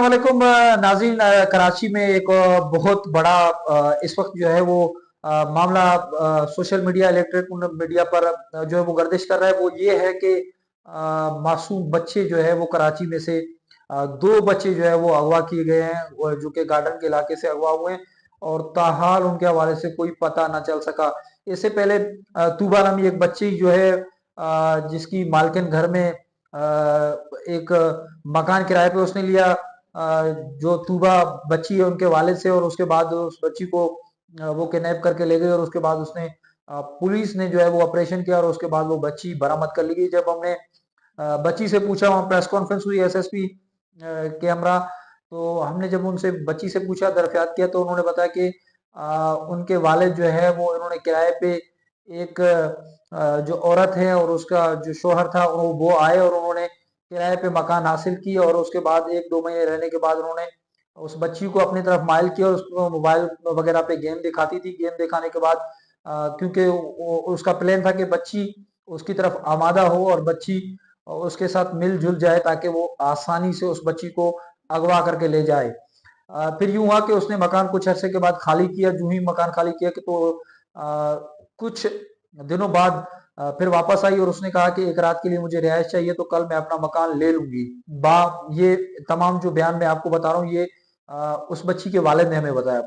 अस्सलाम वालेकुम नाज़रीन। कराची में एक बहुत बड़ा इस वक्त जो है वो मामला सोशल मीडिया इलेक्ट्रॉनिक मीडिया पर जो है वो गर्दिश कर रहा है। वो ये है कि मासूम बच्चे जो है वो कराची में से दो बच्चे जो है वो अगवा किए गए हैं, जो कि गार्डन के इलाके से अगवा हुए हैं और ताहाल उनके हवाले से कोई पता ना चल सका। इससे पहले तूबा नामी एक बच्ची जो है जिसकी मालकिन घर में एक मकान किराए पे उसने लिया, जो तूबा बच्ची है उनके वालिद से, और उसके बाद उस बच्ची को वो किडनैप करके ले गई और उसके बाद उसने पुलिस ने जो है वो ऑपरेशन किया और उसके बाद वो बच्ची बरामद कर ली गई। जब हमने बच्ची से पूछा, वहाँ प्रेस कॉन्फ्रेंस हुई एसएसपी के हमरा, तो हमने जब उनसे बच्ची से पूछा, दरफियात किया, तो उन्होंने बताया कि उनके वालिद जो है वो इन्होंने किराए पे एक जो औरत है और उसका जो शोहर था वो आए और उन्होंने किराए पे मकान हासिल की और उसके बाद 1-2 महीने रहने के बाद उन्होंने उस बच्ची को अपनी तरफ माइल किया और उसको मोबाइल वगैरह पे गेम दिखाती थी। गेम दिखाने के बाद क्योंकि उसका प्लान था कि बच्ची उसकी तरफ आमादा हो और बच्ची उसके साथ मिलजुल जाए ताकि वो आसानी से उस बच्ची को अगवा करके ले जाए। फिर यूं हुआ कि उसने मकान कुछ अरसे के बाद खाली किया। जो ही मकान खाली किया कि तो कुछ दिनों बाद फिर वापस आई और उसने कहा कि एक रात के लिए मुझे रिहाइश चाहिए, तो कल मैं अपना मकान ले लूंगी। बा ये तमाम जो बयान मैं आपको बता रहा हूँ, ये उस बच्ची के वालिद ने हमें बताया।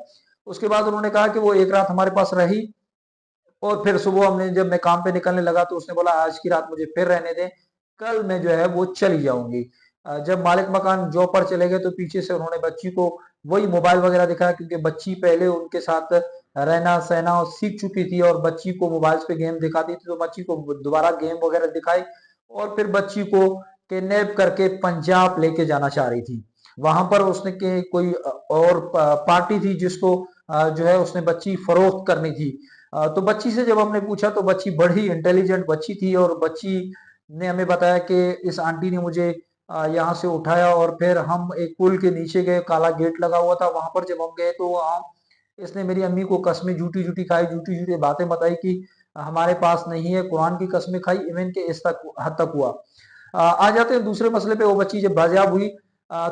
उसके बाद उन्होंने कहा कि वो एक रात हमारे पास रही और फिर सुबह हमने जब मैं काम पे निकलने लगा तो उसने बोला आज की रात मुझे फिर रहने दें, कल मैं जो है वो चली जाऊंगी। जब मालिक मकान जॉब पर चले गए तो पीछे से उन्होंने बच्ची को वही मोबाइल वगैरह दिखाया, क्योंकि बच्ची पहले उनके साथ रहना सहना सीख चुकी थी और बच्ची को मोबाइल पे गेम दिखाती थी, तो बच्ची को दोबारा गेम वगैरह दिखाई और फिर बच्ची को किडनैप करके पंजाब लेके जाना चाह रही थी। वहां पर उसने के कोई और पार्टी थी जिसको जो है उसने बच्ची फरोख्त करनी थी। तो बच्ची से जब हमने पूछा तो बच्ची बड़ी इंटेलिजेंट बच्ची थी और बच्ची ने हमें बताया कि इस आंटी ने मुझे यहाँ से उठाया और फिर हम एक पुल के नीचे गए, काला गेट लगा हुआ था वहां पर। जब हम गए तो वहाँ इसने मेरी अम्मी को कस्में झूठी झूठी खाई, झूठी झूठी बातें बताई कि हमारे पास नहीं है, कुरान की कस्में खाई, इवन के इस तक हद तक हुआ। आ जाते हैं दूसरे मसले पे। वो बच्ची जब बाजियाब हुई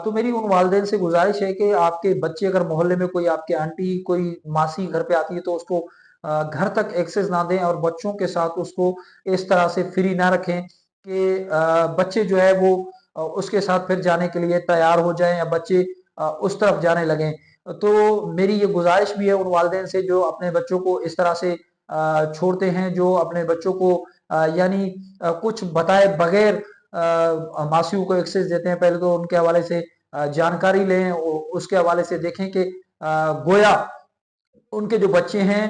तो मेरी उन वालदेन से गुजारिश है कि आपके बच्चे अगर मोहल्ले में कोई आपके आंटी कोई मासी घर पे आती है तो उसको घर तक एक्सेस ना दें और बच्चों के साथ उसको इस तरह से फ्री ना रखें कि बच्चे जो है वो उसके साथ फिर जाने के लिए तैयार हो जाएं या बच्चे उस तरफ जाने लगें। तो मेरी ये गुजारिश भी है उन वालिदैन से जो अपने बच्चों को इस तरह से छोड़ते हैं, जो अपने बच्चों को यानी कुछ बताए बगैर मासूम को एक्सेस देते हैं। पहले तो उनके हवाले से जानकारी लें, उसके हवाले से देखें कि गोया उनके जो बच्चे हैं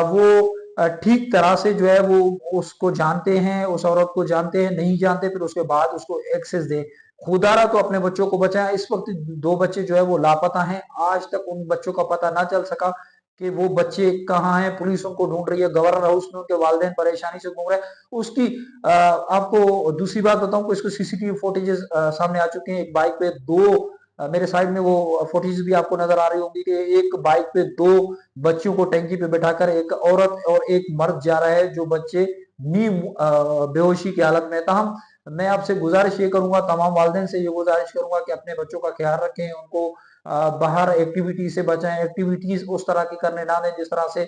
वो ठीक तरह से जो है वो उसको जानते हैं, उस औरत को जानते हैं, नहीं जानते फिर उसके बाद उसको एक्सेस दें। खुदारा तो अपने बच्चों को बचाएं। इस वक्त दो बच्चे जो है वो लापता हैं, आज तक उन बच्चों का पता ना चल सका कि वो बच्चे कहाँ हैं। पुलिस उनको ढूंढ रही है, गवर्नर हाउस में उनके वालिदैन परेशानी से घूम रहे हैं। उसकी आपको दूसरी बात बताऊं कि इसको सीसीटीवी फुटेजेस सामने आ चुके हैं। एक बाइक पे दो मेरे साइड में वो फुटेज भी आपको नजर आ रही होगी कि एक बाइक पे दो बच्चों को टैंकी पे बैठाकर एक औरत और एक मर्द जा रहा है, जो बच्चे नीम बेहोशी की हालत में। तहम मैं आपसे गुजारिश ये करूंगा, तमाम वालिदैन से ये गुजारिश करूंगा कि अपने बच्चों का ख्याल रखें, उनको बाहर एक्टिविटी से बचाएं, एक्टिविटीज उस तरह की करने ना दें जिस तरह से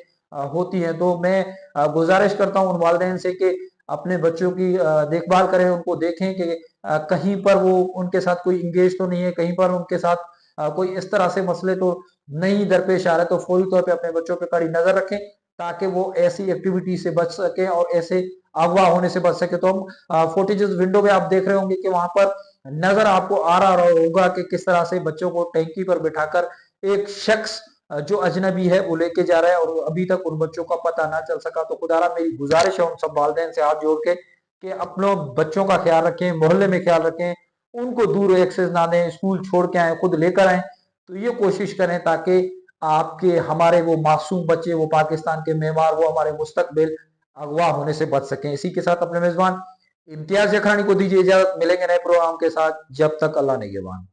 होती है। तो मैं गुजारिश करता हूँ उन वालिदैन से कि अपने बच्चों की देखभाल करें, उनको देखें कि कहीं पर वो उनके साथ कोई इंगेज तो नहीं है, कहीं पर उनके साथ कोई इस तरह से मसले तो नहीं दरपेश आ रहे, तो फौरी तौर पे अपने बच्चों पे कड़ी नजर रखें ताकि वो ऐसी एक्टिविटी से बच सके और ऐसे अगवा होने से बच सके। तो हम फुटेजेस विंडो में आप देख रहे होंगे कि वहां पर नजर आपको आ रहा होगा कि किस तरह से बच्चों को टैंकी पर बिठाकर एक शख्स जो अजनबी है वो लेके जा रहा है और अभी तक उन बच्चों का पता ना चल सका। तो खुदारा मेरी गुजारिश है उन सब वालिदैन से हाथ जोड़ के कि अपनों बच्चों का ख्याल रखें, मोहल्ले में ख्याल रखें, उनको दूर एक्सेस ना दें, स्कूल छोड़ के आए खुद लेकर आए। तो ये कोशिश करें ताकि आपके हमारे वो मासूम बच्चे, वो पाकिस्तान के मेहमान, वो हमारे मुस्तकबिल अगवा होने से बच सकें। इसी के साथ अपने मेजबान इम्तियाज अखरानी को दीजिए इजाजत। मिलेंगे नए प्रोग्राम के साथ, जब तक अल्लाह निगहबान।